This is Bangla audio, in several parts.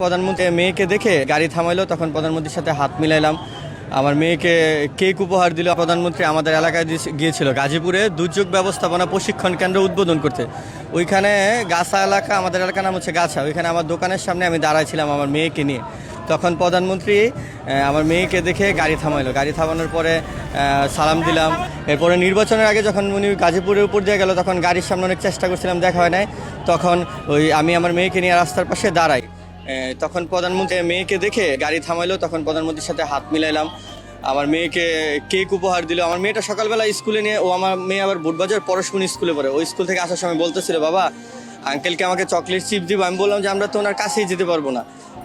প্রধানমন্ত্রী মেয়েকে দেখে গাড়ি থামাইলো, তখন প্রধানমন্ত্রীর সাথে হাত মিলাইলাম। আমার মেয়েকে কেক উপহার দিল। প্রধানমন্ত্রী আমাদের এলাকায় গিয়েছিল গাজীপুরে দুর্যোগ ব্যবস্থাপনা প্রশিক্ষণ কেন্দ্র উদ্বোধন করতে। ওইখানে গাছা এলাকা, আমাদের এলাকার নাম হচ্ছে গাছা, ওইখানে আমার দোকানের সামনে আমি দাঁড়াইছিলাম আমার মেয়েকে নিয়ে। তখন প্রধানমন্ত্রী আমার মেয়েকে দেখে গাড়ি থামাইলো। গাড়ি থামানোর পরে সালাম দিলাম। এরপরে নির্বাচনের আগে যখন উনি গাজীপুরের উপর দিয়ে গেল, তখন গাড়ির সামনে অনেক চেষ্টা করছিলাম, দেখা হয় নাই। তখন আমি আমার মেয়েকে নিয়ে রাস্তার পাশে দাঁড়াই। তখন প্রধানমন্ত্রী মেয়েকে দেখে গাড়ি থামাইলো, তখন প্রধানমন্ত্রীর সাথে হাত মিলাইলাম। আমার মেয়েকে কেক উপহার দিল। আমার মেয়েটা সকালবেলা স্কুলে নিয়ে, আমার মেয়ে আবার বুটবাজার পরশমণি স্কুলে পড়ে, ওই স্কুল থেকে আসার সময় বলতেছিল, বাবা আঙ্কেলকে আমাকে চকলেট চিপ দিব। আমি বললাম যে আমরা তো ওনার কাছেই যেতে পারবো না,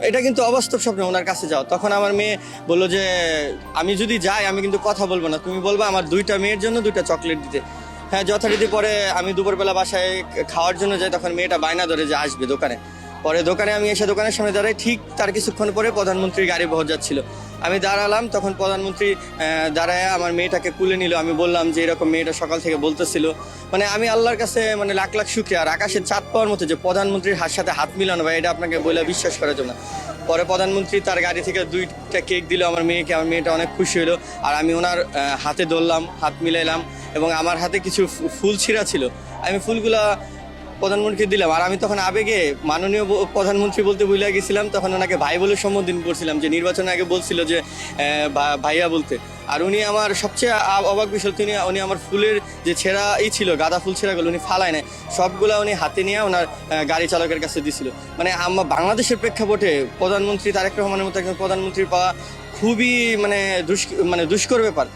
এটা কিন্তু অবাস্তব স্বপ্ন ওনার কাছে যাও। তখন আমার মেয়ে বললো যে আমি যদি যাই আমি কিন্তু কথা বলবো না, তুমি বলবা আমার দুইটা মেয়ের জন্য দুইটা চকলেট দিতে। হ্যাঁ, যথারীতি পরে আমি দুপুরবেলা বাসায় খাওয়ার জন্য যাই, তখন মেয়েটা বায়না ধরে যে আসবে দোকানে। পরে দোকানে আমি এসে দোকানের সামনে দাঁড়াই, ঠিক তার কিছুক্ষণ পরে প্রধানমন্ত্রীর গাড়ি বহর যাচ্ছিল। আমি দাঁড়ালাম, তখন প্রধানমন্ত্রী দাঁড়ায় আমার মেয়েটাকে কুলে নিল। আমি বললাম যে এরকম মেয়েটা সকাল থেকে বলতেছিল। মানে আমি আল্লাহর কাছে মানে লাখ লাখ শুকরিয়া, আর আকাশের চাঁদ পাওয়ার মতো যে প্রধানমন্ত্রীর সাথে হাত মিলানো ভাই, এটা আপনাকে বলে বিশ্বাস করার জন্য। পরে প্রধানমন্ত্রী তার গাড়ি থেকে দুইটা কেক দিল আমার মেয়েকে। আমার মেয়েটা অনেক খুশি হলো, আর আমি ওনার হাতে ধরলাম, হাত মিলাইলাম, এবং আমার হাতে কিছু ফুল ছিঁড়া ছিল, আমি ফুলগুলা প্রধানমন্ত্রীকে দিলাম। আর আমি তখন আবেগে মাননীয় প্রধানমন্ত্রী বলতে ভুলে গেছিলাম, তখন ওনাকে ভাই বলে সম্বোধন করছিলাম, যে নির্বাচনের আগে বলছিল যে ভাইয়া বলতে। আর উনি আমার সবচেয়ে অবাক বিষয়, উনি আমার ফুলের যে ছেঁড়া ছিল, গাঁদা ফুল ছেঁড়াগুলো উনি ফালায় নাই, সবগুলা উনি হাতে নিয়ে ওনার গাড়ি চালকের কাছে দিছিল। মানে আমার বাংলাদেশের প্রেক্ষাপটে প্রধানমন্ত্রী তারেক রহমানের মতো একজন প্রধানমন্ত্রী পাওয়া খুবই মানে দুষ্কর ব্যাপার।